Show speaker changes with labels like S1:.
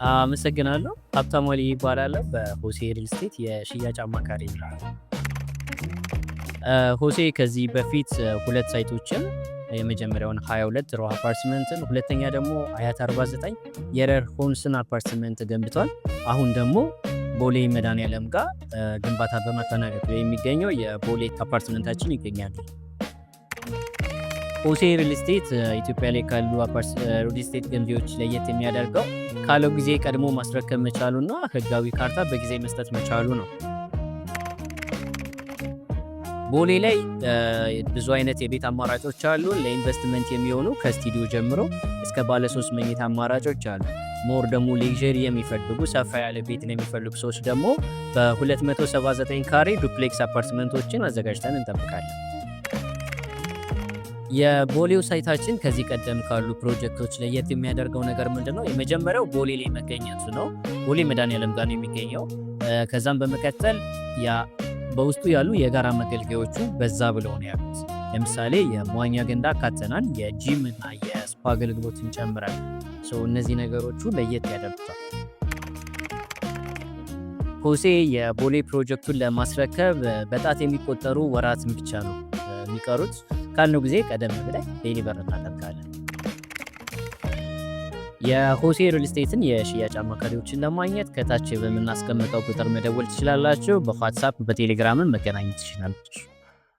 S1: አመሰግናለሁ። ሀብታሙ አሊ ይባላለሁ። በሆሴ ሪል ስቴት የሽያጭ አማካሪ ነኝ። ሆሴ ከዚህ በፊት ሁለት ሳይቶችን የመጀመሪያውን 22 ሮሃ አፓርትመንትን፣ ሁለተኛ ደግሞ አያት 49 የረር ሆምስን አፓርትመንት ገንብቷል። አሁን ደግሞ ቦሌ መድኃኒዓለም ጋር ግንባታ በማጠናቀቅ ላይ የሚገኘው የቦሌ አፓርትመንታችን ይገኛል። ሆሴ ሪል ስቴት ኢትዮጵያ ላይ ካሉ ሪል ስቴት ገንቢዎች ለየት የሚያደርገው ካለው ጊዜ ቀድሞ ማስረከብ መቻሉና ህጋዊ ካርታ በጊዜ መስጠት መቻሉ ነው። ቦሌ ላይ ብዙ አይነት የቤት አማራጮች አሉ። ለኢንቨስትመንት የሚሆኑ ከስቱዲዮ ጀምሮ እስከ ባለ 3 መኝታ አማራጮች አሉ። ሞር ደግሞ ሌክዠሪ የሚፈልጉ ሰፋ ያለ ቤት የሚፈልጉ ሰዎች ደግሞ በ279 ካሬ ዱፕሌክስ አፓርትመንቶችን አዘጋጅተን እንጠብቃለን። የቦሌው ሳይታችን ከዚህ ቀደም ካሉ ፕሮጀክቶች ለየት የሚያደርገው ነገር ምንድነው? የመጀመሪያው ቦሌ ላይ መገኘቱ ነው። ቦሌ መድኃኒዓለም ጋር ነው የሚገኘው። ከዛም በመቀጠል በውስጡ ያሉ የጋራ መገልገያዎቹ በዛ ብለው ነው ያሉት። ለምሳሌ የመዋኛ ገንዳ አካተናል፣ የጂም እና የስፓ አገልግሎትን ጨምራል። እነዚህ ነገሮቹ ለየት ያደርጉታል። ሆሴ የቦሌ ፕሮጀክቱን ለማስረከብ በጣት የሚቆጠሩ ወራትን ብቻ ነው የሚቀሩት። ካልነው ጊዜ ቀደም ብለን ዴሊቨር እናደርጋለን። የሆሴ ሪል ስቴትን የሽያጭ አማካሪዎችን ለማግኘት ከታች በምናስቀምጠው ቁጥር መደወል ትችላላችሁ። በዋትስአፕ በቴሌግራምን መገናኘት ትችላላችሁ።